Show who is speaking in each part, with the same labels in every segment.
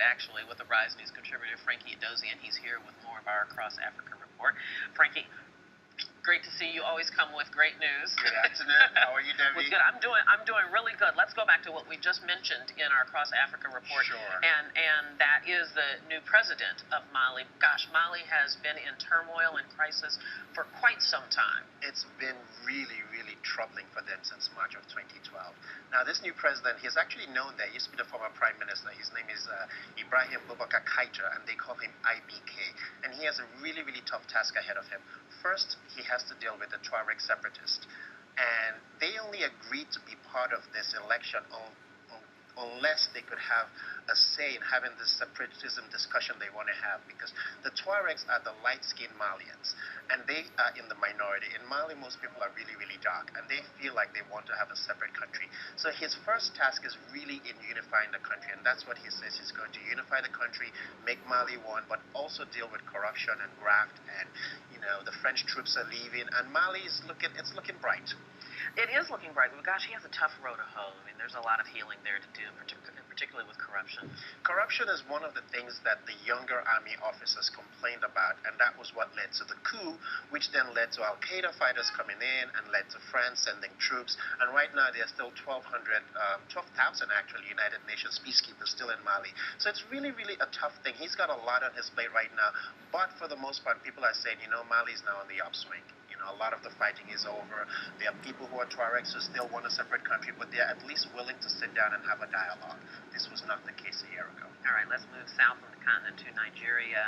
Speaker 1: actually, with the Rise News contributor Frankie Adozian. He's here with more of our Across Africa report. Frankie, great to see you. Always come with great news.
Speaker 2: Good afternoon. How are you, Debbie?
Speaker 1: Good. I'm doing really good. Let's go back to what we just mentioned in our Across Africa report.
Speaker 2: Sure.
Speaker 1: And that is the new president of Mali. Gosh, Mali has been in turmoil and crisis for quite some time.
Speaker 2: It's been really, really troubling for them since March of 2012. Now, this new president, he's actually known there. He used to be the former prime minister. His name is Ibrahim Boubacar Keïta, and they call him IBK. And he has a really, really tough task ahead of him. First, he has to deal with the Tuareg separatists. And they only agreed to be part of this election unless they could have a say in having this separatism discussion they want to have, because the Tuaregs are the light-skinned Malians, and they are in the minority. In Mali, most people are really, really dark, and they feel like they want to have a separate country. So his first task is really in unifying the country, and that's what he says. He's going to unify the country, make Mali one, but also deal with corruption and graft, and, you know, the French troops are leaving, and Mali is looking bright.
Speaker 1: It is looking bright, but gosh, he has a tough road to hoe. I mean, there's a lot of healing there to do, particularly with corruption.
Speaker 2: Corruption is one of the things that the younger army officers complained about, and that was what led to the coup, which then led to Al-Qaeda fighters coming in and led to France sending troops. And right now, there are still 12,000 actually, United Nations peacekeepers still in Mali. So it's really, really a tough thing. He's got a lot on his plate right now, but for the most part, people are saying, you know, Mali's now on the upswing. A lot of the fighting is over. There are people who are Tuaregs who still want a separate country, but they're at least willing to sit down and have a dialogue. This was not the case a year ago.
Speaker 1: All right, let's move south on the continent to Nigeria.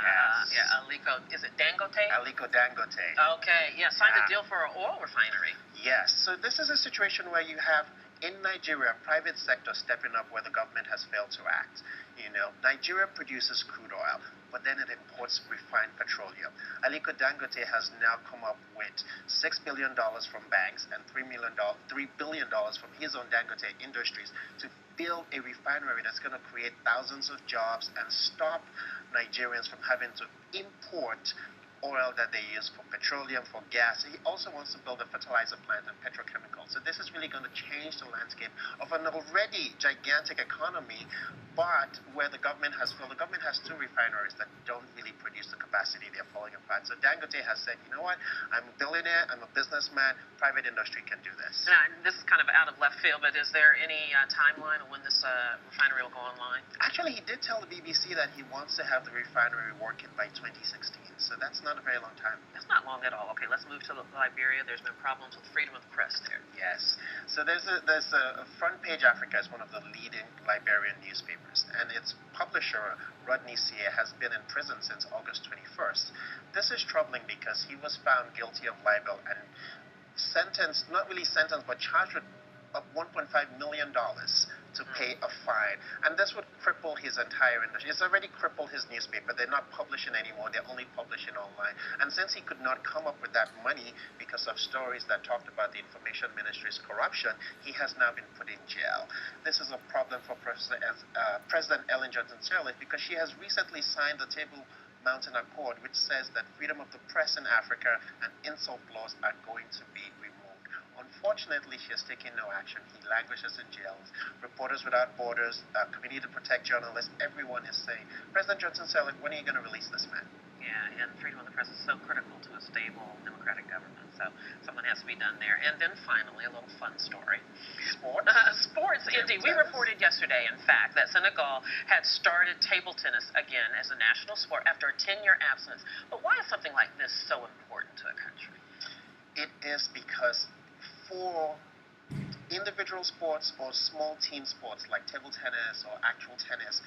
Speaker 2: Yes.
Speaker 1: Aliko, is it Dangote?
Speaker 2: Aliko Dangote.
Speaker 1: Okay, signed a deal for an oil refinery.
Speaker 2: Yes, so this is a situation where you have, in Nigeria, private sector stepping up where the government has failed to act. You know, Nigeria produces crude oil, but then it imports refined petroleum. Aliko Dangote has now come up with $6 billion from banks and $3 billion from his own Dangote Industries to build a refinery that's going to create thousands of jobs and stop Nigerians from having to import oil that they use for petroleum, for gas. He also wants to build a fertilizer plant and petrochemical. So this is really going to change the landscape of an already gigantic economy, but where the government has failed. The government has two refineries that don't really produce the capacity. They're falling apart. So Dangote has said, you know what, I'm a billionaire, I'm a businessman, private industry can do this.
Speaker 1: Now, this is kind of out of left field, but is there any timeline on when this refinery will go online?
Speaker 2: Actually, he did tell the BBC that he wants to have the refinery working by 2016. So that's not a very long time.
Speaker 1: That's not long at all. Okay, let's move to Liberia. There's been problems with freedom of the press there.
Speaker 2: Yes. So there's a Front Page Africa is one of the leading Liberian newspapers, and its publisher, Rodney Sie, has been in prison since August 21st. This is troubling because he was found guilty of libel and sentenced, not really sentenced, but charged with $1.5 million to pay a fine. And this would cripple his entire industry. It's already crippled his newspaper. They're not publishing anymore. They're only publishing online. And since he could not come up with that money because of stories that talked about the Information Ministry's corruption, he has now been put in jail. This is a problem for President Ellen Johnson Sirleaf, because she has recently signed the Table Mountain Accord, which says that freedom of the press in Africa and insult laws are going to be removed. Unfortunately, she has taken no action. He languishes in jails. Reporters Without Borders, Committee to Protect Journalists, everyone is saying, President Johnson Sirleaf, when are you going to release this man?
Speaker 1: Yeah, and freedom of the press is so critical to a stable democratic government. So something has to be done there. And then finally, a little fun story.
Speaker 2: Sports?
Speaker 1: Sports, indeed. We reported yesterday, in fact, that Senegal had started table tennis again as a national sport after a 10-year absence. But why is something like this so important to a country?
Speaker 2: It is because for individual sports or small team sports like table tennis or actual tennis,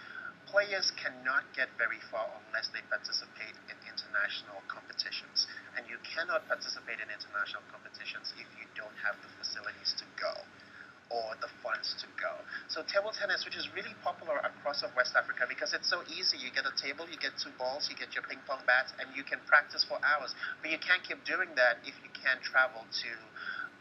Speaker 2: players cannot get very far unless they participate in international competitions. And you cannot participate in international competitions if you don't have the facilities to go or the funds to go. So table tennis, which is really popular across of West Africa because it's so easy. You get a table, you get two balls, you get your ping pong bats, and you can practice for hours. But you can't keep doing that if you can't travel to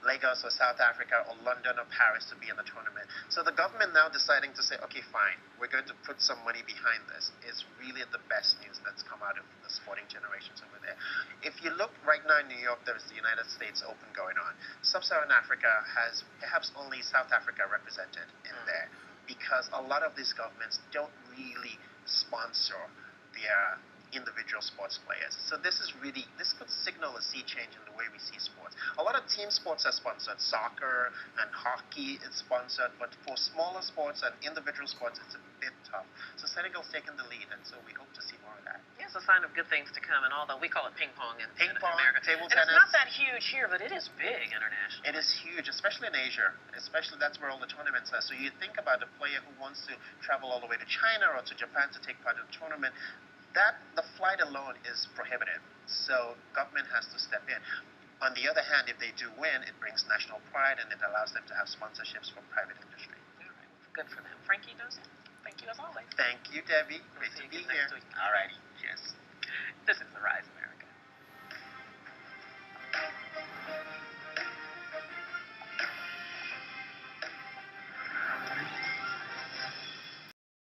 Speaker 2: Lagos or South Africa or London or Paris to be in the tournament. So the government now deciding to say, okay, fine, we're going to put some money behind this is really the best news that's come out of the sporting generations over there. If you look right now in New York, there's the United States Open going on. Sub-Saharan Africa has perhaps only South Africa represented in there because a lot of these governments don't really sponsor their individual sports players. So this could signal a sea change in the way we see sports. A lot of team sports are sponsored. Soccer and hockey is sponsored, but for smaller sports and individual sports, it's a bit tough. So Senegal's taken the lead, and so we hope to see more of that.
Speaker 1: Yeah, it's a sign of good things to come, and although we call it ping pong in America,
Speaker 2: table
Speaker 1: and
Speaker 2: tennis.
Speaker 1: it's not that huge here, but it is big internationally.
Speaker 2: It is huge, especially in Asia. Especially that's where all the tournaments are. So you think about a player who wants to travel all the way to China or to Japan to take part in a tournament, the flight alone is prohibitive. So government has to step in. On the other hand, if they do win, it brings national pride and it allows them to have sponsorships from private industry.
Speaker 1: All right, good for them. Frankie Dozier, thank you as always.
Speaker 2: Thank you, Debbie. Great to be here.
Speaker 1: All righty.
Speaker 2: Cheers.
Speaker 1: This is The Rise America.